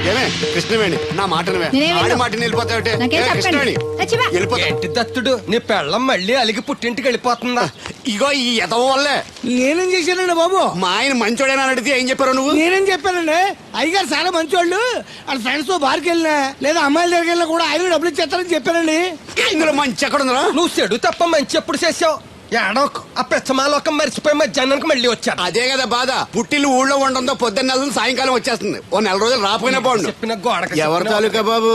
ఏమే కృష్ణవేణి నా మాటను ఆడి మాటని వెళ్ళిపోతావుటే ఏంటి దత్తుడు నీ పెళ్ళం మళ్ళీ అలిగి పుట్టింటికి వెళ్ళిపోతుందా? ఇగో ఈ ఎదవ వల్లే. నేనేం చేశానండి బాబు? మా ఆయన మంచోడేనా అడిగితే ఏం చెప్పారు నువ్వు? నేనేం చెప్పానండి, అయ్యగారు చాలా మంచోళ్ళు, వాళ్ళ ఫ్రెండ్స్ తో బార్కి వెళ్ళినా లేదా అమ్మాయిల దగ్గరికి వెళ్ళినా కూడా ఆయన డబ్బులు ఇచ్చేస్తారని చెప్పానండి. ఇందులో మంచి ఎక్కడ ఉందా? నువ్వు చెడు తప్ప మంచి ఎప్పుడు చేసావు? ఏడోకు ఆ పెచ్చమాలోకం మర్చిపోయి మధ్యాహ్నానికి మళ్ళీ వచ్చాను. అదే కదా బాధ. పుట్టిల్లు ఊళ్ళో ఉండడంతో పొద్దున్న నెలలు సాయంకాలం వచ్చేస్తుంది. ఓ నెల రోజులు రాపోయినా బాగుండు. చెప్పిన గోడకి ఎవరి తాలూకా బాబు?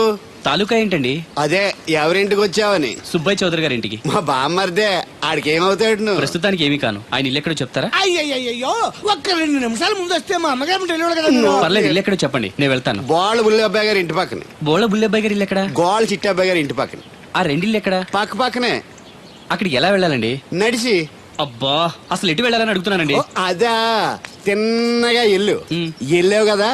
తాలూకా ఏంటండి? అదే ఎవరింటికి వచ్చావని. సుబ్బయ్య చౌదరి గారి ఇంటికి. మా బామ్మర్దే. ఆడికి ఏమవుతాడు నువ్వు? ప్రస్తుతానికి ఏమీ కాను. ఆయన ఇల్లు ఎక్కడో చెప్తారా? అయ్యయ్యో ఒక్క 2 నిమిషాల ముందు వస్తే మా అమ్మగారు తెలియదు కదా. పర్లేదు, ఇల్లు ఎక్కడో చెప్పండి, నేను వెళ్తాను. బోళ్ళ బుల్లి అబ్బాయి గారి ఇంటి పక్కన. బోళ బుల్లెబ్బాయి గారి ఇల్లు ఎక్కడ? గోళ్ళ చిట్టి అబ్బాయి గారి ఇంటి పక్కన. ఆ రెండిల్లు ఎక్కడ? పక్క పక్కనే. అక్కడికి ఎలా వెళ్ళాలండి? నడిచి. అబ్బా, అసలు ఎటు వెళ్ళాలని అడుగుతున్నానండి. ఓ, అదా తిన్నగా ఇల్లు వెళ్ళావు కదా,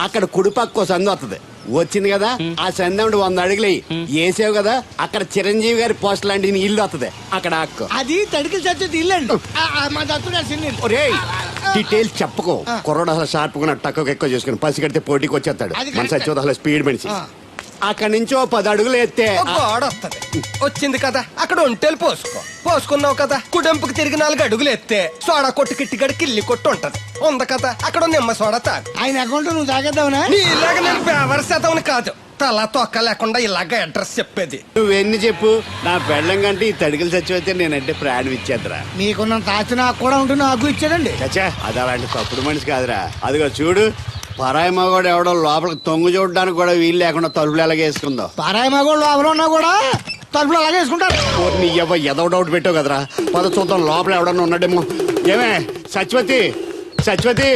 అక్కడ కుడిపక్క సందు వస్తుంది. వచ్చింది కదా, ఆ సందు 100 అడుగులు వేసావు కదా, అక్కడ చిరంజీవి గారి పోస్ట్ లాంటి ఇల్లు వస్తుంది. అక్కడ అక్కు అది తడికి చచ్చేది ఇల్లు అండి. మా దత్తుడు చిన్న డీటెయిల్స్ చెప్పుకో. కుర్రోడు అసలు షార్ప్ గా తక్కువ ఎక్కువ చేసుకుని పసి కడితే పోటీకి వచ్చేస్తాడు. మన సచివత అసలు స్పీడ్ మనిషి. అక్కడి నుంచి 10 అడుగులు ఎత్తే గోడ వస్తుంది. వచ్చింది కదా, అక్కడ ఒంటేలు పోసుకున్నావు కదా, కుడెంపుకి తిరిగి 4 అడుగులు ఎత్తే సోడా కొట్టు కిట్టిగడి కిల్లి కొట్టు ఉంటది. ఉంది కదా, అక్కడ నిమ్మ సోడా తాగు. ఆయన అకౌంట్ నువ్వు తాగేద్దావునా? నీ ఇలాగ నేను ఫేవర్ శాతం కాదు, తల తొక్క లేకుండా ఇలాగ అడ్రస్ చెప్పేది. నువ్వెన్ని చెప్పు, నా పెళ్ళం కంటే ఈ తడికలు చచ్చిపోతే నేనంటే ప్రాణం ఇచ్చేద్దరా. మీకున్న తాచి నాకు కూడా ఉంటుంది, నాకు ఇచ్చాడండి. చచ్చా, అది అలాంటి తప్పుడు మనిషి కాదురా. అదిగో చూడు, పరాయి మగోడు ఎవడో లోపలికి తొంగు చూడడానికి కూడా వీలు లేకుండా తలుపులు ఎలాగ వేసుకుందో. పారాయి మగోళ్ళు లోపల ఉన్నా కూడా తలుపులు అలాగే వేసుకుంటారు. నీ ఎదో డౌట్ పెట్టావు కదరా. పద చూద్దాం లోపల ఎవడన్నా ఉన్నాడేమో. ఏమే సత్యవతి, సత్యవతి.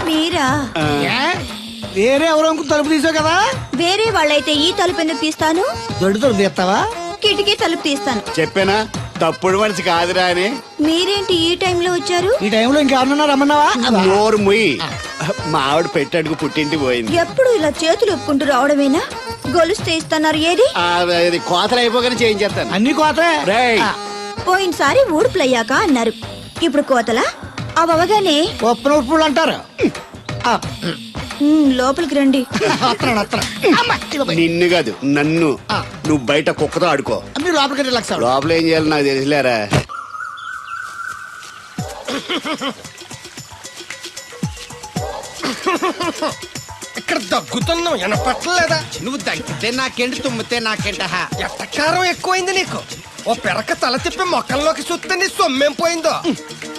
మీరా? వేరే ఎవరో తలుపు తీసావు కదా. వేరే వాళ్ళైతే ఈ తలుపు ఎందుకు తీస్తాను? దొడ్డు తలుపు తీస్తావా? కిటికీ తలుపు తీస్తాను. చెప్పానా తప్పుడు మనిషి కాదురా అని. మీరేంటి ఈ టైంలో వచ్చారు? ఈ టైంలో ఇంకెవరన్నా రమ్మన్నావా? నోరు ముయ్యి. మా ఆవిడ పెట్టాడుకు పుట్టింటి పోయింది. ఎప్పుడు ఇలా చేతులు ఒప్పుకుంటూ రావడమేనా? గొలుస్తే ఇస్తున్నారు, ఏది? కోతలు అయిపోగానే చేయించేస్తాను. అన్ని కోతే. పోయినసారి ఊడుపులయ్యాక అన్నారు, ఇప్పుడు కోతలా? అవగానే ఉప్పులు అంటారు. లోపలికి రండి. నిన్ను కాదు నన్ను. నువ్వు బయట కుక్కతో ఆడుకో. మీరు లోపలికి రిలాక్స్ అవ్వండి. లోపల ఏం చేయాలి నాకు తెలిసిలేరా. ఇక్కడ దగ్గుతున్నావు, వినపట్టలేదా? నువ్వు దగ్గితే నాకేంటి, తుమ్మితే నాకేంట. ఎట్టకారం ఎక్కువైంది నీకు. ఓ పెరక తల తిప్పి మొక్కల్లోకి చూస్తే నీ సొమ్మేం పోయిందో.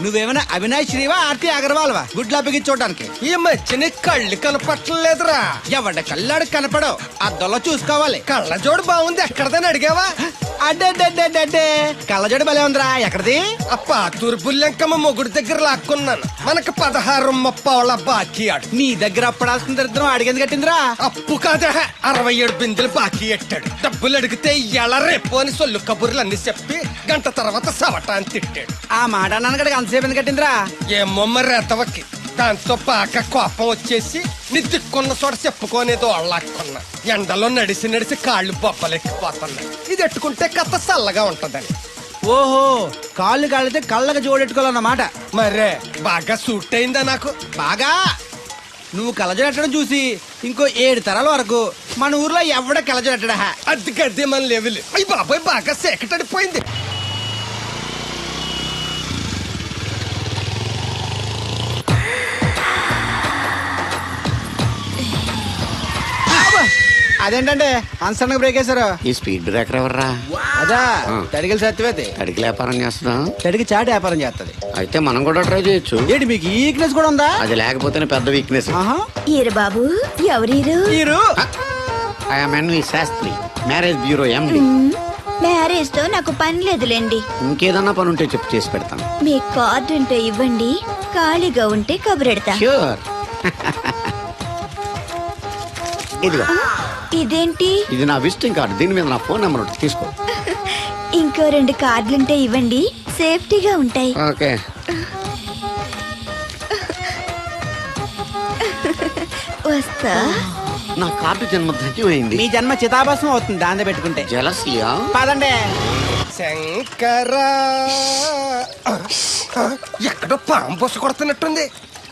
నువ్వేమైనా అవినాష్ శ్రీవా, ఆర్తి అగర్వాల్వా గుడ్లా బిగించోడానికి? ఈ మధ్య నీ కళ్ళు కనపట్టలేదురా. ఎవడ కళ్ళాడు కనపడవు, అద్దంలో చూసుకోవాలి. కళ్ళజోడు బాగుంది, ఎక్కడదని అడిగావా? అడ్డే కళ్ళజోడు భలే ఉందిరా. ఎక్కడిది? ఆ పాతూరు బుల్లెంకమ్మ మొగుడు దగ్గర లాక్కున్నాను. మనకు 16 బాకీ ఆడు. నీ దగ్గర అప్పడాల్సిన దరిద్రం అడిగేది కట్టిందిరా. అప్పు కాదా, 67 బిందెలు బాకీ ఎట్టాడు. డబ్బులు అడిగితే ఎలా రేపు అని సొల్లు కబుర్లు అన్ని చెప్పి గంట తర్వాత సవటాన్ని తిట్టాడు. ఆ మాట అన్నాను అంతసేపు ఎందుకు కట్టిందిరా? ఏమో మరి రెతవకి. దాంతో బాగా కోపం వచ్చేసి నిద్దుకున్న చోట చెప్పుకోనేదో అళ్ళాక్కున్నా. ఎండలో నడిసి కాళ్ళు బొబ్బలెక్కిపోతున్నాయి. ఇది ఎట్టుకుంటే కథ చల్లగా ఉంటదని. ఓహో, కాళ్ళు కాళ్ళైతే కళ్ళకి జోడెట్టుకోవాలన్నమాట. మరే బాగా సూట్ అయిందా నాకు? బాగా. నువ్వు కళ్ళజోడెట్టడం చూసి ఇంకో 7 తరాల వరకు మన ఊర్లో ఎవడ కళ్ళజోడెట్టడా. అది గడ్డి మన లెవెల్. అయ్యి బాబాయ్ బాగా సేకటడిపోయింది. అదేంటంటే అన్సడన్ బ్రేక్ వేశారు. ఈ స్పీడ్ బ్రేకర్ ఎవర్రా? అదా తడికలు సత్యవేతి. తడికి వ్యాపారం చేస్తున్నా. తడికి చాటి వ్యాపారం చేస్తది. అయితే మనం కూడా ట్రై చేయొచ్చు. ఏంటి మీకు ఈ వీక్నెస్ కూడా ఉందా? అది లేకపోతేనే పెద్ద వీక్నెస్. ఈరు బాబు, ఎవరీరు? Sastri, marriage bureau MD. Marriage తో నాకు పని లేదులేండి. ఇంకేదన్నా పని ఉంటే చెప్పు, చేసి పెడతాను. మీ కార్డు ఉంటే ఇవ్వండి, ఖాళీగా ఉంటే కబురెడతా. ష్యూర్. ఇదిగో. ఇదేంటి? ఇది నా విజిటింగ్ కార్డు. దీని మీద నా ఫోన్ నెంబర్ ఉంటుంది, తీసుకో. ఇంకో 2 కార్డులుంటే ఇవ్వండి, సేఫ్టీగా ఉంటాయి. ఓకే. వస్తా. నా కార్డు జన్మ ధన్యమైంది. మీ జన్మ చితాభాసం అవుతుంది దాన్ని పెట్టుకుంటే. జలసియా? పదండి. శంకరా, ఎక్కడో పాము బొస కొడుతున్నట్టుంది.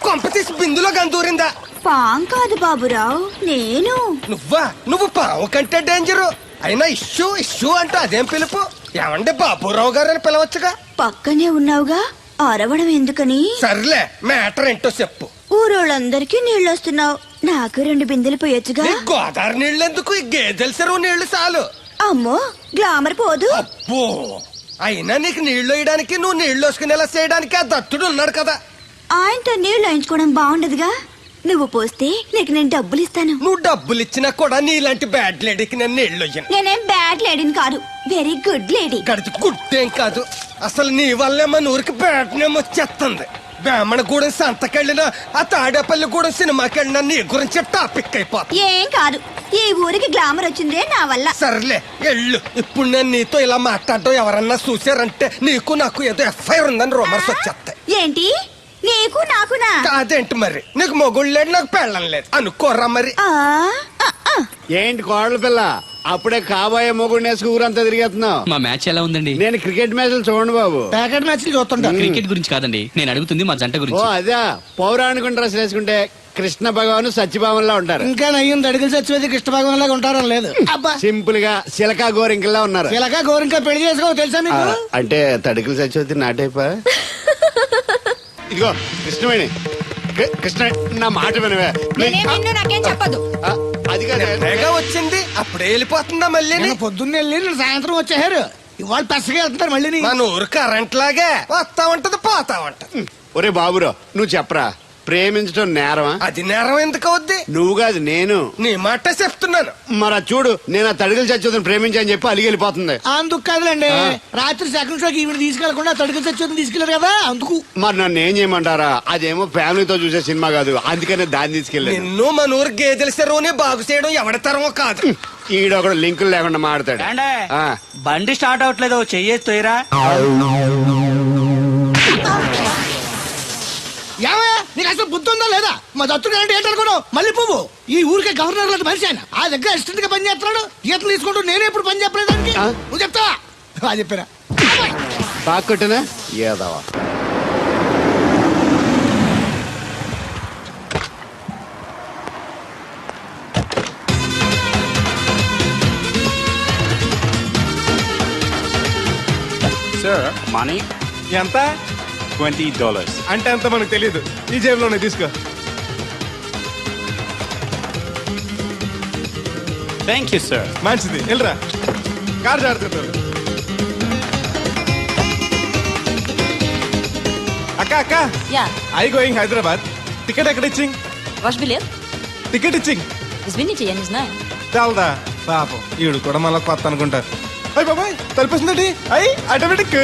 కొంప తీసి బిందులో గందూరిందా? పాం కాదు బాబురావు, నేను. నువ్వు పావు కంటే డేంజరు. అయినా ఇష్యూ ఇష్యూ అంటూ అదేం పిలుపు? ఏమంటే బాబురావు గారు అని పిలవచ్చుగా. పక్కనే ఉన్నావుగా, అరవడం ఎందుకని? సర్లే, మ్యాటర్ ఏంటో చెప్పు. ఊరోళ్ళందరికీ నీళ్ళొస్తున్నావు, నాకు 2 బిందెలు పోయొచ్చుగా. ఈ గోదావరి నీళ్ళు ఎందుకు? ఈ గేదెల చెరువు నీళ్లు చాలు. అమ్మో, గ్లామర్ పోదు. అబ్బో, అయినా నీకు నీళ్లు వేయడానికి, నువ్వు నీళ్లు వేసుకునేలా చేయడానికి ఆ దత్తుడు ఉన్నాడు కదా. ఆయనతో నీళ్లు వేయించుకోవడం బాగుండదుగా. నువ్వు పోస్తే నీకు నేను డబ్బులు ఇస్తాను. నువ్వు డబ్బులు ఇచ్చినా కూడా నీలాంటి బ్యాడ్ లేడీకి నేను నీళ్లు వేయను. నేనేం బ్యాడ్ లేడీని కాదు, వెరీ గుడ్ లేడీ. గడిచి గుడ్డేం కాదు. అసలు నీ వల్లే మన ఊరికి బ్యాడ్ నేమ్ వచ్చేస్తుంది. బ్రాహ్మణగూడెం సంతకెళ్ళినా, ఆ తాడేపల్లిగూడెం సినిమాకెళ్ళినా నీ గురించి టాపిక్ అయిపోతుంది. ఏం కాదు, ఈ ఊరికి గ్లామర్ వచ్చిందే నా వల్ల. సర్లే ఎళ్ళు. ఇప్పుడు నేను నీతో ఇలా మాట్లాడటం ఎవరన్నా చూసారంటే నీకు నాకు ఏదో ఎఫ్ఐఆర్ ఉందని రూమర్స్ వచ్చేస్తాయి. ఏంటి, నీకు నాకునా? కాదేంటి మరి? నీకు మొగుళ్ళు లేదు, నాకు పెళ్ళం లేదు అనుకోరా మరి. ఆ, ఆ, ఆ. ఏంటి కోడల పిల్ల, అప్పుడే కాబోయే మొగుడు నేసుకు ఊరంతా తిరిగేస్తున్నావు. మా మ్యాచ్ ఎలా ఉందండి? నేను క్రికెట్ మ్యాచ్లు చూడండి బాబు. ప్యాకెట్ మ్యాచ్లు చూస్తుంటా. క్రికెట్ గురించి కాదండి, నేను అడుగుతుంది మా జంట ఓ గురించి. అదే, పౌరాణిక డ్రెస్ వేసుకుంటే కృష్ణ భగవాన్ సత్యభామన్లా ఉంటారు. ఇంకా నయ్యం అడిగిలు చచ్చిపోతే కృష్ణ భగవాన్ లాగా ఉంటారని లేదు. అబ్బా, సింపుల్ గా సిలకా గోరింకల్లా ఉన్నారు. ఇలాగా గోరింకా పెళ్లి చేసుకో తెలుసా ఆ, నీకు? అంటే తడికలు చచ్చిపోతే నాటైపా. ఇదిగో కృష్ణవేణి, కృష్ణ నా మాట వినవే. నాకేం చెప్పదు. ఆ, అది కాదు. తెగ వచ్చింది, అప్పుడే వెళ్ళిపోతుందా మళ్ళీ? నేను పొద్దున్న వెళ్ళి నేను సాయంత్రం వచ్చేసారు. ఇవాళ పెసగా వెళ్తున్నారు మళ్ళీ. మన ఊరు కరెంట్ లాగే వస్తా ఉంటది, పోతా ఉంటది. ఒరే బాబురో, నువ్వు చెప్పరా, ప్రేమించడం నేరమా? అది నేరం ఎందుకు అవుద్ది? నువ్వు కాదు నేను. నీ మాట చెప్తున్నాను. మరి అది చూడు, నేను ఆ తడికలు చచ్చిపోతాను ప్రేమించని చెప్పి అలిగి వెళ్ళిపోతుంది. అందుకు కాదులేండి, రాత్రి సెకండ్ షోకి ఈవిడ తీసుకెళ్లకుండా తడికి చచ్చి తీసుకెళ్లారు కదా అందుకు. మరి నన్ను ఏం చేయమంటారా? అదేమో ఫ్యామిలీతో చూసే సినిమా కాదు, అందుకనే దాన్ని తీసుకెళ్ళాను. నిన్ను మన ఊరు గేదెల చెరువుని బాగు చేయడం ఎవరి తరమో కాదు. ఈడొకడు లింకులు లేకుండా మాడతాడు. ఆ, బండి స్టార్ట్ అవట్లేదు, చెయ్యేసి తోయరా. ఏమయ్యా, నీకు అసలు బుద్ధి ఉందా లేదా? మా దత్తుడు అంటే ఏంటనుకోను, మళ్ళీ పువ్వు. ఈ ఊరికే గవర్నర్ లాంటి మనిషి ఆయన. ఆ దగ్గర అసిస్టెంట్ గా పని చేస్తున్నాడు. ఈతలు తీసుకుంటూ నేనే ఇప్పుడు పని చెప్పలేదు దానికి. ఆ? నువ్వు చెప్తావా? అది చెప్పారా? బాగా కొట్టినా ఏదవా. Sir, money? ఎంత $20. అంటే ఎంత మనకు తెలియదు. ఈ జేబులోనే తీసుకో. Thank you, sir. మంచిది, వెళ్ళరా. కారు జాడుతుంటారు. అక్క అక్క, Ja, I going Hyderabad. Ticket ఎక్కడ ఇచ్చింగ్? ваш билет? టికెట్ ఇచ్చింగ్ Извините, я не знаю. చాలదా? పాపం ఈడు కూడా మళ్ళీ కొత్త అనుకుంటారు. అయ్యి బాబాయ్, తలిపేసిందండి. అయ్యి ఆటోమేటిక్.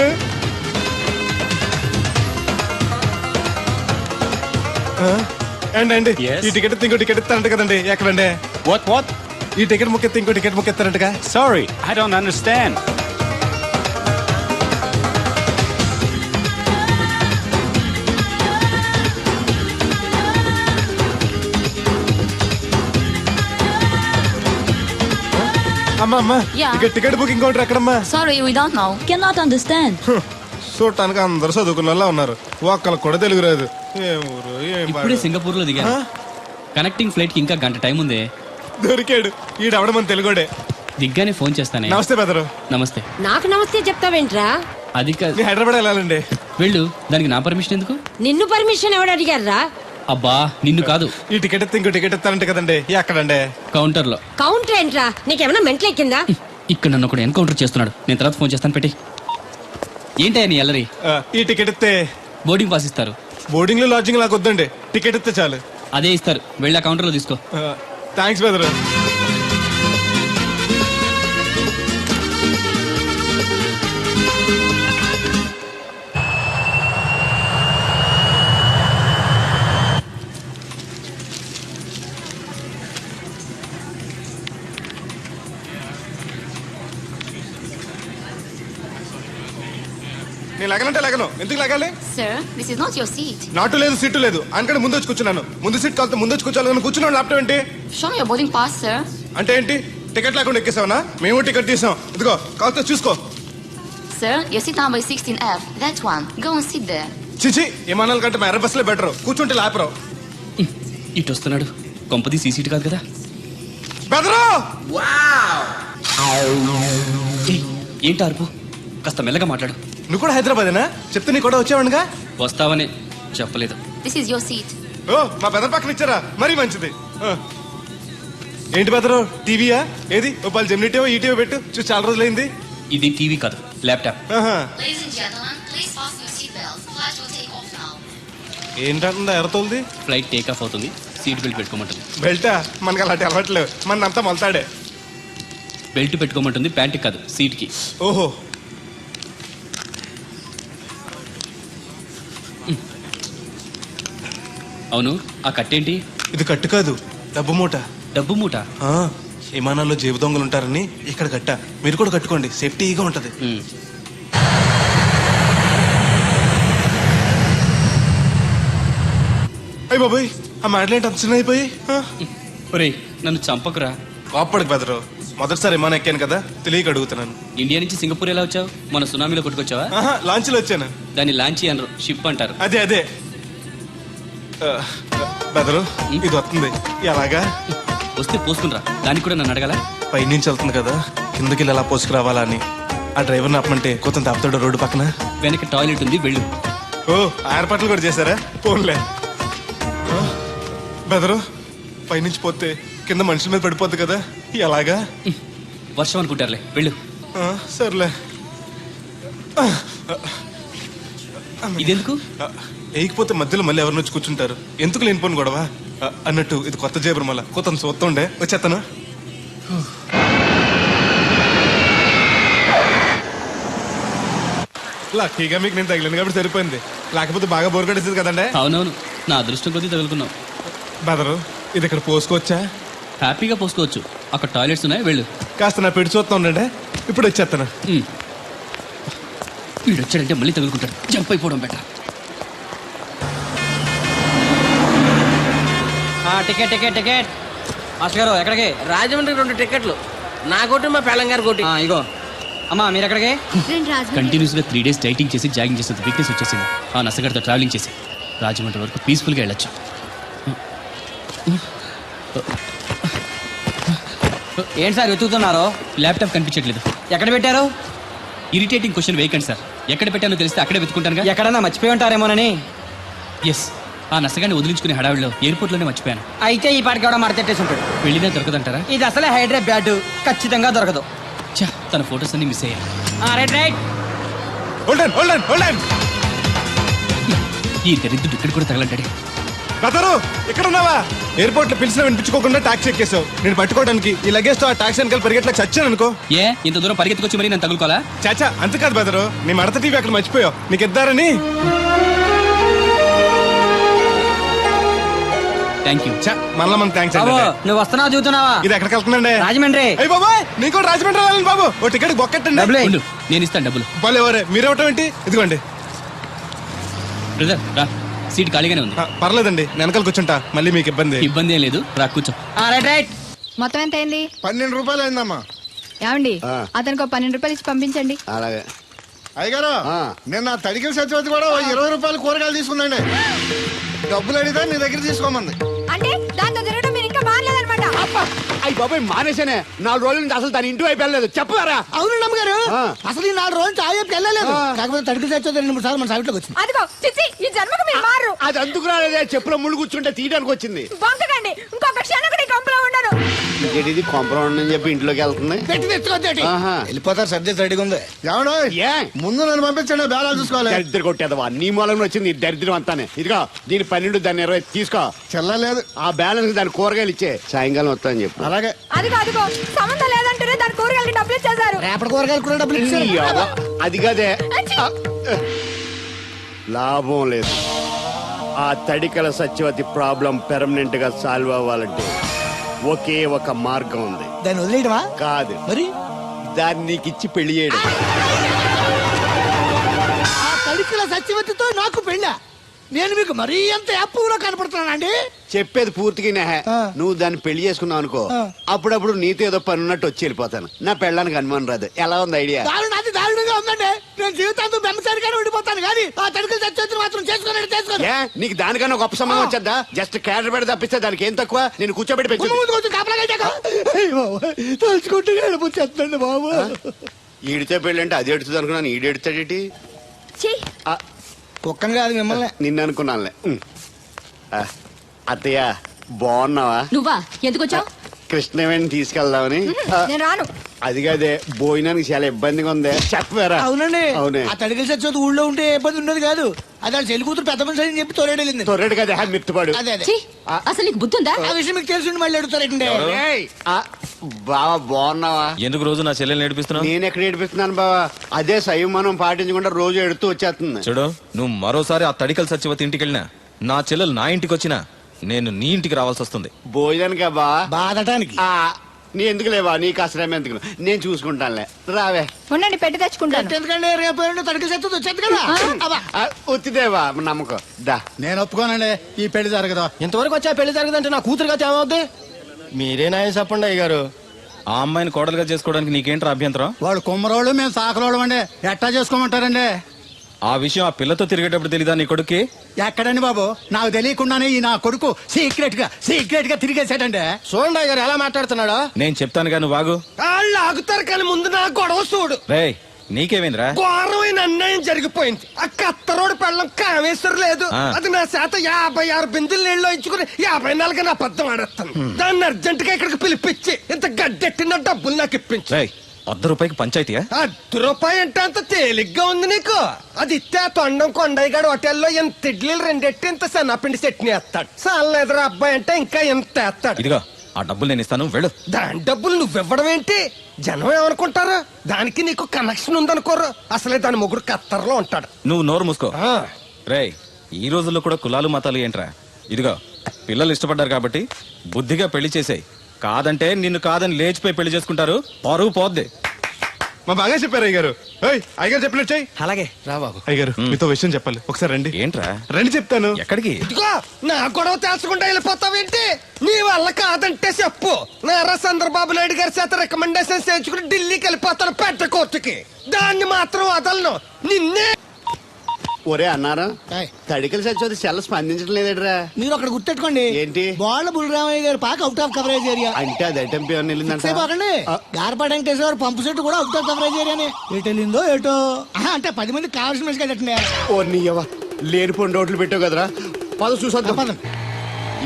అండి Yes. ఈ టికెట్ ఇంకో టికెట్ ఇస్తారంట కదండి, ఎక్కడండి? What? ఈ టికెట్ ముక్కెత్తి ఇంకో టికెట్ ముక్కెత్తారంటగా. Sorry, I don't understand. అమ్మా అమ్మా, యా. ఇక టికెట్ బుకింగ్ కౌంటర్ ఎక్కడమ్మా? Sorry, we don't know. Cannot understand. చూడటానికి అందరు చదువుకున్న వాళ్ళ ఉన్నారు, ఒక్కళ్ళకి కూడా తెలుగు రాదు. ఏం ఊరు, ఏం ఇప్పుడే పాడు. సింగపూర్ లో దిగాను. కనెక్టింగ్ ఫ్లైట్ కి ఇంకా గంట టైం ఉంది. దొరికాడు ఈడవడం మన తెలుగుడే. దిగ్గానే ఫోన్ చేస్తానే. నమస్తే బెదరు. నమస్తే. నాకు నమస్తే చెప్తావేంట్రా? అది కాదు, మీ హైదరాబాద్ వెళ్ళాలండి. వెళ్ళు. దానికి నా పర్మిషన్ ఎందుకు? నిన్ను పర్మిషన్ ఎవడు అడిగారా? అబ్బా, నిన్ను కాదు, ఈ టికెట్ ఎత్తి ఇంకో టికెట్ ఇస్తారంట కదండి, ఎక్కడండి? కౌంటర్ లో. కౌంటర్ ఏంట్రా? నీకేమైనా మెంట్లెక్కిందా? ఇక్కడ నన్ను ఒకడు ఎన్కౌంటర్ చేస్తున్నాడు. నేను తర్వాత ఫోన్ చేస్తాను, పెట్టి. ఏంటయ్యా నీ అల్లరి? ఈ టికెట్ ఇస్తే బోర్డింగ్ పాస్ ఇస్తారు. బోర్డింగ్ లో లాడ్జింగ్ నాకు వద్దండి, టికెట్ ఇస్తే చాలు. అదే ఇస్తారు, వెళ్ళి ఆ కౌంటర్ లో తీసుకో. థ్యాంక్స్ బెదరు. నేను లగనంటే లగను, ఎందుకు లగాలి? Sir, this is not your seat. నాటు లేదు, సీటు లేదు, అందుకని ముందు వచ్చి కూర్చున్నాను. ముందు సీట్ కాలితే ముందు వచ్చి కూర్చోాలని కూర్చున్నాను. ల్యాప్టాప్ ఏంటి Show me your boarding pass, sir. అంటే ఏంటి? టికెట్ లేకుండా ఎక్కేసావనా? మేము టికెట్ తీసాం, ఇదిగో కాలితే చూసుకో. Sir, your seat number is 16F. That one. Go and sit there. చిచి విమానాల కంటే మా ఎర్ర బస్సులే బెటర్, కూర్చుంటే లాపరావు. ఇటు వస్తున్నాడు. కొంపది సీసీటీ కాదు కదా. బెదరు ఏయ్, ఏంటి అరుపు? కాస్త మెల్లగా మాట్లాడు. నువ్వు కూడా హైదరాబాదేనా? చెప్తే నీ కూడా వచ్చావనుగా. వస్తావనే చెప్పలేదు. This is your seat. ఓ మా బెదర్ పక్కన ఇచ్చారా, మరీ మంచిది. ఏంటి బెదరు, టీవీయా? ఏది ఓ పలు జెమినీ టీవో ఈ టీవో పెట్టు, చూసి చాలా రోజులైంది. ఇది టీవీ కాదు, laptop. Ladies and gentlemen, please fasten your seatbelts. Flight will take off now. ఏంటంటుందా ఎర్రతోల్ది? ఫ్లైట్ టేక్ ఆఫ్ అవుతుంది, సీట్ బెల్ట్ పెట్టుకోమంటుంది. బెల్టా? మనకి అలాంటి అలవాట్లేవు, మనంతా మొలతాడే. బెల్ట్ పెట్టుకోమంటుంది, ప్యాంట్కి కాదు సీట్కి. ఓహో. అవును, ఆ కట్టేంటి? ఇది కట్టు కాదు, డబ్బు మూట. డబ్బు మూట? ఆ, విమానాల్లో జేబు దొంగలు ఉంటారని ఇక్కడ కట్ట. మీరు కూడా కట్టుకోండి, సేఫ్టీగా ఉంటది. అయ్యి బాబాయ్, ఆ మాటలేంటి అంత చిన్న అయిపోయి? ఒరేయ్, నన్ను చంపకురా. కోప్పడికి బెదరు, మొదటిసారి విమానం ఎక్కాను కదా, తెలియక అడుగుతున్నాను. ఇండియా నుంచి సింగపూర్ ఎలా వచ్చావు? మన సునామీలో కొట్టుకొచ్చావా? లాంచ్లో వచ్చాను. దాన్ని లాంచీ అనరు, షిప్ అంటారు. అదే అదే. బెదరు, ఇది వస్తుంది ఎలాగా? వస్తే పోసుకునిరా, దానికి కూడా నన్ను అడగాల? పైనుంచి వెళ్తుంది కదా, కిందకి ఎలా పోసుకురావాలా అని. ఆ డ్రైవర్ని ఆపమంటే కొంత ఆపుతాడు రోడ్డు పక్కన. వెనక టాయిలెట్ ఉంది, వెళ్ళు. ఓ, ఏర్పాట్లు కూడా చేశారా? పోన్లే. బెదరు, పైనుంచి పోతే కింద మనుషుల మీద పడిపోద్ది కదా, ఎలాగా? వర్షం అనుకుంటారులే, వెళ్ళు. సర్లే. ఇదెందుకు? వేయకపోతే మధ్యలో మళ్ళీ ఎవరిని వచ్చి కూర్చుంటారు, ఎందుకు లేనిపోను గొడవ అన్నట్టు. ఇది కొత్త జేబురు, మళ్ళా కొత్త చూస్తుండే వచ్చేస్తాను. లక్కీగా మీకు నేను తగిలింది కాబట్టి సరిపోయింది, లేకపోతే బాగా బోర్ కట్టేసింది కదండి. అవునవును, నా అదృష్టం కొద్దీ తగులుకున్నావు. బెదరు, ఇది ఇక్కడ పోసుకోవచ్చా? హ్యాపీగా పోసుకోవచ్చు, అక్కడ టాయిలెట్స్ ఉన్నాయి, వెళ్ళు. కాస్త నా పెట్టి చూస్తా ఉండండి, ఇప్పుడు వచ్చేస్తాను. వీడు వచ్చాడంటే మళ్ళీ తగులుకుంటాడు, జంప్ అయిపోవడం better. Ticket ticket ticket. Master గారు ఎక్కడికి? రాజమండ్రి 2 టికెట్లు, నా కోటి మా పేలం గారి కోటి. ఇగో అమ్మా, మీరు ఎక్కడికి? కంటిన్యూస్ గా 3 days డైటింగ్ చేసి జాగింగ్ చేసేది వీక్నెస్ వచ్చేసింది. ఆ నసగడతో ట్రావెలింగ్ చేసి రాజమండ్రి వరకు పీస్ఫుల్ గా వెళ్ళొచ్చు. ఏంటి సార్ వెతుకుతున్నారు? ల్యాప్టాప్ కనిపించట్లేదు. ఎక్కడ పెట్టారు? ఇరిటేటింగ్ క్వశ్చన్ వేయకండి సార్. ఎక్కడ పెట్టానో తెలిస్తే అక్కడే వెతుకుంటానుగా. ఎక్కడన్నా మర్చిపోయి ఉంటారేమోనని. ఎస్, ఆ నసగాన్ని వదిలించుకునే హడావిడిలో ఎయిర్పోర్ట్ లోనే మర్చిపోయాను. అయితే ఈ పాటికి కూడా మడతెట్టేసి ఉంటాడు. వెళ్ళినా దొరకదంటారా? ఇది అసలే హైదరాబాద్, ఖచ్చితంగా దొరకదు. చా, తన ఫొటోస్ అన్ని మిస్ అయ్యాయి. Right right. ఈ దరిద్రుడు ఇక్కడ కూడా తగలంటాడే. బెదరు, ఇక్కడ ఉన్నావా? ఎయిర్పోర్ట్ లో పిలిచినా వినిపించుకోకుండా టాక్సీ ఎక్కేసావు. నేను పట్టుకోవడానికి ఈ లగేజ్ తో ఆ టాక్సీ వెనకాల పరిగెట్లకు చచ్చాను అనుకో. ఏ, ఇంత దూరం పరిగెత్తుకొచ్చి మరి నేను తగులుకోవాలా? చాచా, అంతకాదు బెదరు, నీ మడత టీవీ అక్కడ మర్చిపోయావు, నీకు ఇద్దారని. Thank you. మళ్ళా మన థ్యాంక్స్. నువ్వు వస్తున్నావు చూస్తున్నావా? ఇది ఎక్కడికి వెళ్తుందండి? రాజమండ్రి. అయ్యి బాబాయ్, నీకు కూడా రాజమండ్రి వెళ్ళాలి బాబు. ఓ టికెట్ బొక్కట్టండి. ఉండు, నేను ఇస్తాను డబ్బులు. బాలే ఎవరే, మీరు ఇవ్వటం ఏంటి? ఇదిగోండి. బ్రదర్ రా, సీట్ ఖాళీగానే ఉంది. పర్లేదండి, వెనకాల కూర్చుంటా, మళ్ళీ మీకు ఇబ్బంది. ఇబ్బంది ఏం లేదు, రా కూర్చో. Right right. మొత్తం ఎంత అయింది? 12 రూపాయలు అయిందమ్మా. ఏమండి, అతనికి 12 రూపాయలు ఇచ్చి పంపించండి. అలాగే. అయ్యగారు, నిన్న తడికిల సత్యవతి కూడా 20 రూపాయలు కూరగాయలు తీసుకుందండి. డబ్బులు అడిగితే నీ దగ్గర తీసుకోమంది. అంటే దాంతో తిరగడం మీరు ఇంకా మారలేదన్నమాట. అయ్యి బాబాయ్, మానేశానే. 4 రోజుల నుంచి అసలు తన ఇంటి వైపు వెళ్ళలేదు. చెప్పారా? అవునండి అమ్మగారు, అసలు ఈ 4 రోజులు చాయకి వెళ్ళలేదు. కాకపోతే తడికి సత్యవతి 2-3 సార్లు మన సైట్లోకి వచ్చింది. అదిగో చిచ్చి, ఈ జన్మకు మీరు మారు. అది అందుకు రాలేదే, చెప్పులో ముళ్ళు కూర్చుంటే తీయడానికి వచ్చింది. బొంకకండి, ఇంకొక క్షణం కూడా ఈ కంపలో ఉండను. ఇది కాంపౌండ్ అని చెప్పి ఇంట్లోకి వెళ్తుంది. పెట్టి తెచ్చుకోండి, ఆహా. వెళ్ళిపోతారు. సబ్జెక్ట్ రెడీగా ఉంది. ఏమన్నా ఏ ముందు నన్ను పంపించండి, బేరాలు చూసుకోవాలి. దరిద్ర కొట్టేదవా, నీ మూలంలో వచ్చింది ఈ దరిద్రం అంతానే. ఇదిగో దీని 12, దాన్ని 20 తీసుకో. చెల్లలేదు. ఆ బ్యాలెన్స్ దాని కూరగాయలు ఇచ్చే, సాయంకాలం వస్తాను చెప్పు. అలాగే. అదిగో సంబంధం లేదంటూనే దాని కూరగాయలకి డబ్బులు ఇచ్చేశారు. రేపటి కూరగాయలు కూడా డబ్బులు ఇచ్చారు. అది కదే, లాభం లేదు. ఆ తడికల సత్యవతి ప్రాబ్లం పెర్మనెంట్ గా సాల్వ్ అవ్వాలంటే ఒకే ఒక మార్గం ఉంది. దాన్ని వదిలేయడమా? కాదు మరి దాన్ని నీకిచ్చి పెళ్లి చేయడం. ఆ తడికల సత్యవతితో నాకు పెళ్ళ. నేను మీకు మరీ ఎంత యాప్లో కనపడుతున్నానండి? చెప్పేది పూర్తిగా నెహ. ఆ. నువ్వు దాన్ని పెళ్లి చేసుకున్నావు అనుకో, ఆ. అప్పుడప్పుడు నీతో ఏదో పని ఉన్నట్టు వచ్చి వెళ్ళిపోతాను. నా పెళ్ళడానికి అనుమానం రాదు. ఎలా ఉంది ఐడియా? అది దారుణంగా ఉందండి. నేను జీవితాంతం బెమ్మసారిగానే ఉండిపోతాను కానీ ఆ తడికలు చచ్చి మాత్రం చేసుకోను. ఏ నీకు దానికన్నా గొప్ప సంబంధం వచ్చేద్దా? జస్ట్ క్యాడర్ పెడితే తప్పిస్తే దానికి ఏం తక్కువ? నేను కూర్చోబెట్టి పెంచు. ముందు కొంచెం కాపలాగా తలుచుకుంటే ఏడిపోతుందండి బాబు. ఈడితే పెళ్ళి అంటే అది ఎడుతుంది అనుకున్నాను. ఈడు ఎడుతాడేటి? ఛీ, కుక్కను కాదు మిమ్మల్ని. నిన్ను అనుకున్నానులే. ఆ, అత్తయ్య బాగున్నావా? నువ్వా ఎందుకు వచ్చావు? కృష్ణవేణి తీసుకెళ్దామని. ఆ, నేను రాను. అది కాదే, భోజనానికి చాలా ఇబ్బందిగా ఉంది. చెప్పారా? అవునండి. అవునే. ఆ తడికలు చచ్చేది ఊళ్ళో ఉంటే ఏ ఇబ్బంది ఉండదు కాదు. అది వాళ్ళ చెల్లి కూతురు పెద్ద మనిషి అని చెప్పి తోలేడెళ్ళింది. తొర్రెడు కదా మిత్తుపాడు. అదే అదే. ఛీ, అసలు నీకు బుద్ధి ఉందా? ఆ విషయం మీకు తెలిసి మళ్ళీ అడుగుతారండి. ఏయ్, ఆ, బావా బాగున్నావా? ఎందుకు రోజు నా చెల్లెల్ని నేర్పిస్తున్నావు? నేను ఎక్కడ ఏడిపిస్తున్నాను బావా? అదే సంయమనం పాటించకుండా రోజు ఎడుతూ వచ్చేస్తుంది. చూడు, నువ్వు మరోసారి ఆ తడికల సత్యవతి ఇంటికి వెళ్ళినా, నా చెల్లెలు నా ఇంటికి వచ్చినా, నేను నీ ఇంటికి రావాల్సి వస్తుంది. భోజనానికా బావా? బాధటానికి. ఆ, నీ ఎందుకు లేవా? నీకు అసలేం ఎందుకు? నేను చూసుకుంటానులే. రావే. ఉండండి పెట్టి తెచ్చుకుంటాను. ఎందుకంటే రేపు తడికలు చచ్చేది వచ్చేది కదా. అబ్బా. ఆ, వచ్చిదేవా నమ్మకం. దా. నేను ఒప్పుకోనండి, ఈ పెళ్లి జరగదు. ఇంతవరకు వచ్చా పెళ్లి జరగదంటే నా కూతురుగా ఏమవుద్ది? మీరే నాయం చెప్పండి అయ్య గారు. ఆ అమ్మాయిని కోడలుగా చేసుకోవడానికి నీకేంట్రా అభ్యంతరం? వాళ్ళు కుమ్మరోళ్ళు, మేము సాకరోళ్ళు అండి. ఎట్టా చేసుకోమంటారండి? ఆ విషయం ఆ పిల్లతో తిరిగేటప్పుడు తెలీదా నీ కొడుక్కి? ఎక్కడండి బాబు? నాకు తెలియకుండానే ఈ నా కొడుకు సీక్రెట్ గా తిరిగేసాడండి. చూడండి అయ్య గారు ఎలా మాట్లాడుతున్నాడా. నేను చెప్తానుగా, నువ్వు బాగు. వాళ్ళు ఆగుతారు కానీ ముందు నా గొడవ చూడు. రేయ్, నీకేమైందిరా? ఘోరమైన అన్యాయం జరిగిపోయింది. ఆ కత్తరోడు పెళ్ళం కామేశ్వరం లేదు. ఆ. అది నా చేత 56 బిందులు నీళ్ళు ఇచ్చుకుని 54 నా అబద్ధం ఆడేస్తాను. దాన్ని అర్జెంట్ గా ఇక్కడికి పిలిపించి ఇంత గడ్డెట్టిన డబ్బులు నాకు ఇప్పించు. రేయ్, ₹100 పంచాయతీయా? ₹1 అంటే అంత తేలిగ్గా ఉంది నీకు? అది ఇస్తే ఆ తొండం కొండయ్యగాడు హోటల్లో ఎంత ఇడ్లీలు రెండెట్టి ఇంత సన్నపిండి చట్నీ వేస్తాడు. చాలా ఎదురు అబ్బాయి అంటే ఇంకా ఎంత వేస్తాడు. ఇదిగో, ఆ డబ్బులు నేను ఇస్తాను, వెళ్ళు. దాని డబ్బులు నువ్వివ్వడం ఏంటి? జనం ఏమనుకుంటారు? దానికి నీకు కనెక్షన్ ఉందనుకోరు. అసలే దాని మొగుడు కత్తర్లో ఉంటాడు. నువ్వు నోరు మూసుకో. ఆ. రేయ్, ఈ రోజుల్లో కూడా కులాలు మతాలు ఏంట్రా? ఇదిగో, పిల్లలు ఇష్టపడ్డారు కాబట్టి బుద్ధిగా పెళ్లి చేసేయ్. కాదంటే నిన్ను కాదని లేచిపోయి పెళ్లి చేసుకుంటారు, పరువు పోద్ది. మా బాగా చెప్పారు అయ్యగారు. అయ్యగారు చెప్పినట్టు చెయ్యి. అలాగే రా బాబు. అయ్యగారు మీతో విషయం చెప్పాలి, ఒకసారి రండి. ఏంట్రా? రండి చెప్తాను. ఎక్కడికి? ఇదిగో నా గొడవ తెలుసుకుంటా వెళ్ళిపోతావేంటి? నీ వల్ల కాదంటే చెప్పు. నారా చంద్రబాబు నాయుడు గారి చేత రికమెండేషన్ చేయించుకుని ఢిల్లీకి వెళ్ళిపోతాను పెద్ద కోర్టుకి. దాన్ని మాత్రం వదలను. నిన్నే. ఒరే అన్నారా, ఏయ్. తడికలు చచ్చి సెల్ స్పందించడం లేదట్రా. మీరు అక్కడ గుర్తెట్టుకోండి. ఏంటి? బాళ్ళ బుల్రామయ్య గారు పాక అవుట్ ఆఫ్ కవరేజ్ ఏరియా. అంటే అది ఐటమ్ పేరు వెళ్ళిందంట. బాగండి. గార్పాడు వెంకటేశ్వర పంపు సెట్ కూడా అవుట్ ఆఫ్ కవరేజ్ ఏరియానే. ఎటు వెళ్ళిందో ఏటో. అంటే 10 మంది కావాల్సిన మనిషి కదండి. ఓ నీయవ్వ, లేనిపోయిన రోడ్లు పెట్టావు కదరా. పద చూసొద్దాం.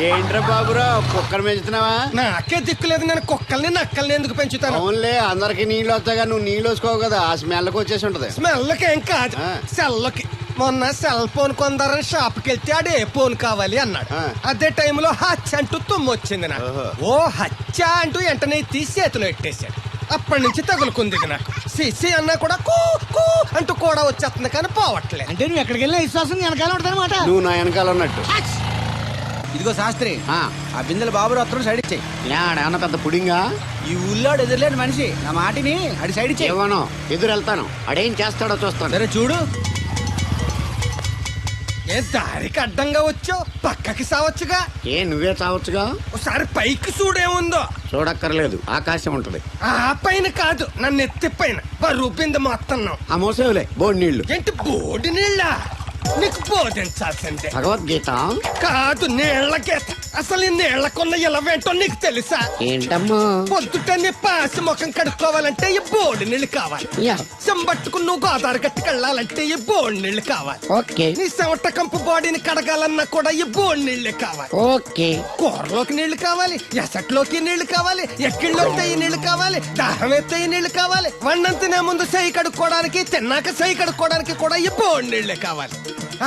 ఏంట్రా బాబురా, కుక్కర్ పెంచుతున్నావా? నాకే దిక్కులేదు. నేను కుక్కల్ని నక్కల్ని ఎందుకు పెంచుతాను? అవునులే, అందరికి నీళ్ళు వస్తాగా నువ్వు నీళ్ళు వేసుకోవు కదా, ఆ స్మెల్కి వచ్చేసి ఉంటది. స్మెల్కి ఏం కాదు, ఆ. సెల్కి. మొన్న సెల్ ఫోన్ కొందరని షాప్కి వెళ్తే ఆడు ఏ ఫోన్ కావాలి అన్నాడు. ఆ. అదే టైంలో హచ్చ అంటూ తుమ్మొచ్చింది నాకు. ఓహో. ఓ హచ్చ అంటూ వెంటనే తీసి చేతిలో ఎట్టేశాడు. అప్పటి నుంచి తగులుకుంది ఇది నాకు. సిసి అన్నా కూడా కూ కూ అంటూ కూడా వచ్చేస్తుంది కానీ పోవట్లేదు. అంటే నువ్వు ఎక్కడికి వెళ్ళినా విశ్వాసం వెనకాల ఉంటానమాట. నువ్వు నా వెనకాల ఉన్నట్టు. ఇదిగో శాస్త్రి, ఆ బిందెలు బాబు వస్తున్నాడు, సైడ్ ఇచ్చేయి. ఏమన్నా పెద్ద పుడింగా? ఈ ఊళ్ళో ఎదురులేని మనిషి నా మాటిని అడి సైడ్ ఇచ్చేయి. ఏమనో ఎదురు వెళ్తాను, అడేం చేస్తాడో చూస్తాను. సరే చూడు. ఏ దారికి అడ్డంగా వచ్చావు? పక్కకి సావచ్చుగా. ఏ నువ్వే చావచ్చుగా. ఒకసారి పైకి చూడేముందో. చూడక్కర్లేదు, ఆకాశం ఉంటది. ఆ పైన కాదు, నన్ను ఎత్తి పైన బరువు బిందె మొత్తం. ఆ మోసేవులే బోడి నీళ్లు. ఏంటి బోడి నీళ్ళ? నీకు బోధించాల్సిందే. భగవద్గీత కాదు, నీళ్ల గీత. అసలు ఈ నీళ్లకున్న ఇలవేంటో నీకు తెలుసా? ఏంటమ్మా? పొద్దుట నీ పాసి ముఖం కడుక్కోవాలంటే ఈ బోడి నీళ్లు కావాలి. యా. చెంబట్టుకుని నువ్వు గోదావరి గట్టుకు వెళ్ళాలంటే ఈ బోడి నీళ్లు కావాలి. ఓకే నీ చెమట కంపు బాడీని కడగాలన్నా కూడా ఈ బోడి నీళ్లే కావాలి. ఓకే. కూరలోకి నీళ్లు కావాలి, ఎసట్లోకి నీళ్లు కావాలి, ఎక్కిళ్ళొస్తే ఈ నీళ్లు కావాలి, దాహం ఎత్తే ఈ నీళ్లు కావాలి. వండం తినే ముందు చెయ్యి కడుక్కోవడానికి, తిన్నాక చెయ్యి కడుక్కోవడానికి కూడా ఈ బోడి నీళ్లే కావాలి.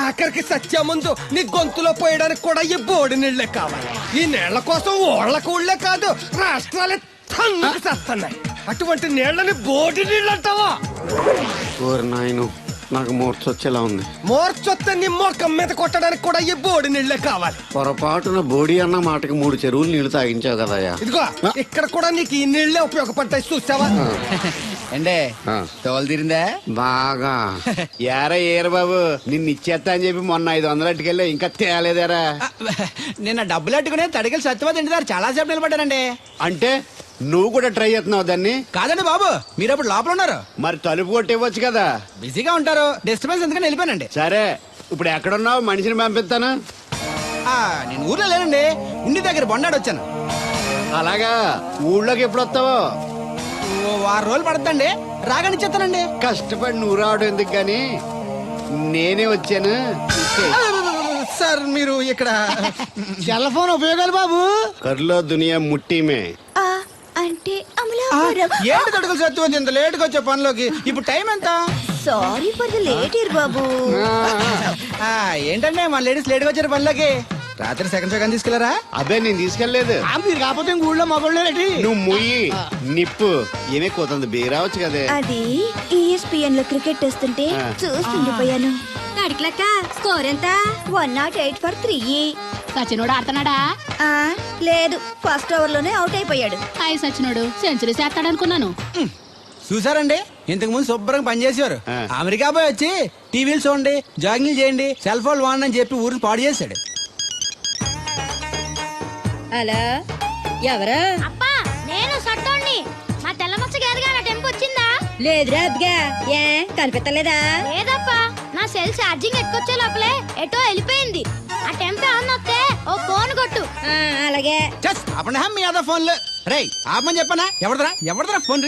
ఆఖరికి సత్య ముందు నీ గొంతులో పోయడానికి కూడా ఈ బోడి నీళ్లే కావాలి. ఈ నీళ్ల కోసం ఓళ్లకు ఊళ్ళే కాదు, రాష్ట్రాలే తన్నుకు చేస్తున్నాయి. అటువంటి నీళ్లని బోడి నీళ్ళు అంటావా? ఓరి నాయను, నాకు మూర్చొచ్చేలా ఉంది. మోర్చొత్తే నీ మొఖం మీద కొట్టడానికి కూడా ఈ బోడి నీళ్లే కావాలి. పొరపాటున బోడి అన్న మాటకి 3 చెరువులు నీళ్లు తాగించావు కదయ్యా. ఇదిగో ఇక్కడ కూడా నీకు ఈ నీళ్లే ఉపయోగపడతాయి, చూసావా? ఏండే ఆ. తోలు తీరిందా బాగా ఏరా ఏరు బాబు నిన్ను ఇచ్చేస్తా అని చెప్పి మొన్న 500 అట్టుకెళ్ళి ఇంకా తేలేదేరా నిన్న డబ్బులు అట్టుకునే తడికెళ్ళి సత్యవతి ఇంటి దగ్గర చాలా సేపు నిలబడ్డానండి. అంటే నువ్వు కూడా ట్రై చేస్తున్నావు దాన్ని? కాదండి బాబు, మీరు అప్పుడు లోపల ఉన్నారు, మరి తలుపు కొట్టివ్వచ్చు కదా. బిజీగా ఉంటారు, డిస్టర్బెన్స్ ఎందుకని వెళ్ళిపోయానండి. సరే ఇప్పుడు ఎక్కడున్నావు? మనిషిని పంపిస్తాను. నేను ఊర్లో లేనండి, ఉండి దగ్గర బొండాడు వచ్చాను. అలాగా ఊళ్ళోకి ఎప్పుడు వస్తావో? ఓ 6 రోజులు పడుతుందండి, రాగానే చెప్తానండి. కష్టపడి నువ్వు రావడం ఎందుకు గాని నేనే వచ్చాను. సార్ మీరు ఇక్కడ సెల్ ఫోన్ ఉపయోగాలు బాబు కర్లో దునియా ముట్టిమే. ఆ, అంటే అమలాపురం. ఏంటి తడుకులు సత్యవతి ఇంత లేట్ గా వచ్చే పనిలోకి? ఇప్పుడు టైం ఎంత? Sorry for the late year బాబు. ఏంటంటే మన లేడీస్ లేట్ గా వచ్చారు పనిలోకి. రాత్రి సెకండ్ షో కానీ తీసుకెళ్లారా? అదే నేను తీసుకెళ్లేదు. మీరు కాకపోతే ఊళ్ళో మగోళ్ళు నువ్వు ముయ్యి నిప్పు ఏమే కోతుంది బీరావచ్చు కదే. అది ESPN లో క్రికెట్ వస్తుంటే చూస్తుండిపోయాను. అడిగిలక్క స్కోర్ ఎంత? 108 for 3. సచినోడు ఆడుతున్నాడా? లేదు, ఫస్ట్ ఓవర్ లోనే అవుట్ అయిపోయాడు. హాయ్ సచినోడు సెంచరీ చేస్తాడనుకున్నాను. చూసారండి, ఇంతకు ముందు శుభ్రంగా పనిచేసేవారు. ఆ. అమెరికా పోయి వచ్చి టీవీలు చూడండి, జాగింగ్ చేయండి, సెల్ ఫోన్ వాడండి అని చెప్పి ఊరిని పాడు చేశాడు. హలో, ఎవరు? అప్పా నేను సట్టోణ్ణి. మా తెల్లమచ్చ గారిగా నా టెంపు వచ్చిందా? లేదురా అబ్బగా, ఏ కనిపెట్టలేదా? లేదప్పా, నా సెల్ ఛార్జింగ్ ఎక్కొచ్చే లోపలే ఎటో వెళ్ళిపోయింది. ఆ టెంపు ఏమన్నొస్తే ఓ ఫోన్ కొట్టు. అలాగే. అప్పుడు మీ అదా ఫోన్లు రేయ్ ఆపమని చెప్పనా? ఎవరిదరా ఫోన్?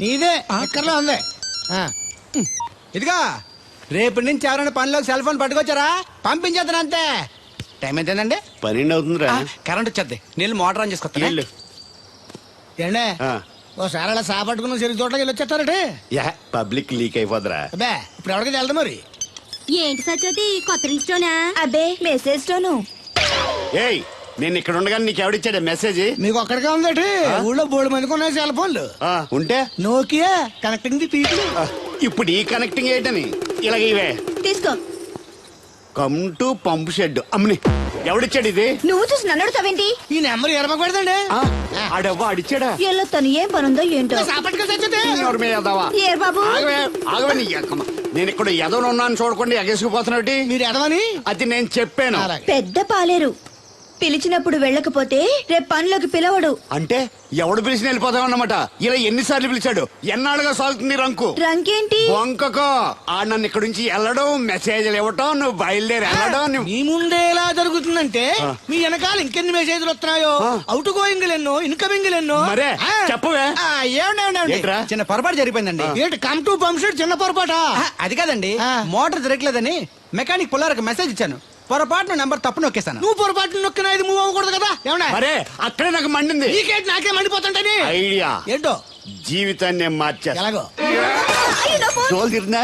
నీదే ఎక్కర్లో ఉంది. ఇదిగా రేపటి నుంచి ఎవరైనా పనిలోకి సెల్ ఫోన్ పట్టుకొచ్చారా పంపించేద్దాను అంతే. టైం ఎంతేందండి? 12 అవుతుందిరా. కరెంట్ వచ్చేది, నీళ్ళు మోటార్ ఆన్ చేసుకొస్తా. వెళ్ళు. ఏండే ఆ. ఓసారి అలా సాపట్టుకున్న చెరుకు తోటకి వెళ్ళి వచ్చేస్తారటే. యా పబ్లిక్ లీక్ అయిపోద్రా. అబ్బే ఇప్పుడు ఎవరికి వెళ్దాం మరి? ఏంటి సత్యవతి కొత్త రింగ్స్టోనా? అబ్బే, మెసేజ్ తోను. ఏయ్ నేను ఇక్కడ ఉండగానే నీకు ఎవడిచ్చాడు మెసేజ్? మీకు ఒక్కడిగా ఉందటి, ఊళ్ళో 3 మందికి ఉన్నాయి సెల్ ఫోన్లు. ఉంటే నోకియా కనెక్టింగ్ ది పీపుల్. ఇప్పుడు ఈ కనెక్టింగ్ ఏంటని ఇలాగ ఇవే తీసుకో. Come to pump shed. అమ్మని ఎవడిచ్చాడు ఇది? నువ్వు చూసి నన్ను అడుగుతావేంటి? ఈ నెంబర్ ఎరమకూడదండి. ఆడవ్వ అడిచాడా? ఎల్లో తను ఏం పనుందో ఏంటో. ఎవరి మీద ఎదవా? ఏర్ బాబు, ఆగవే ఆగవే నీ ఎక్కమ్మ. నేను ఇక్కడ ఎదవను ఉన్నాను చూడకుండా ఎగేసుకుపోతున్నాడు. మీరు ఎదవని అది నేను చెప్పాను. పెద్ద పాలేరు. పిలిచినప్పుడు వెళ్ళకపోతే రేపు పనిలోకి పిలవడు. అంటే ఎవడు పిలిచిన వెళ్ళిపోతామన్నమాట. ఇలా ఎన్నిసార్లు పిలిచాడు? ఎన్నాళ్ళుగా సాగుతుంది రంకు? రంకేంటి? వంకకో ఆ నన్ను ఇక్కడ నుంచి వెళ్ళడం, మెసేజ్లు ఇవ్వటం, నువ్వు బయలుదేరి వెళ్ళడం. మీ ముందే ఎలా జరుగుతుందంటే మీ వెనకాల ఇంకెన్ని మెసేజ్లు వస్తున్నాయో. అవుట్ గోయింగ్ ఎన్నో, ఇన్కమింగ్ ఎన్నో. మరే చెప్పవే. ఏంట్రా? చిన్న పొరపాటు జరిగిపోయిందండి. ఏంటి కమ్ టు పంప్ షెడ్ చిన్న పొరపాట? అది కాదండి, మోటార్ తిరగలేదని మెకానిక్ పుల్లారకు మెసేజ్ ఇచ్చాను. పొరపాటున నెంబర్ తప్పు నొక్కేసాను. నువ్వు పొరపాటు నొక్కినా ఇది మూవ్ అవ్వకూడదు కదా? ఏమన్నా మరే అక్కడే నాకు మండింది. నీకేంటి నాకే మండిపోతుంటని ఐడియా ఏంటో జీవితాన్ని మార్చేస్తా. ఎలాగో జోలు తిరిగినా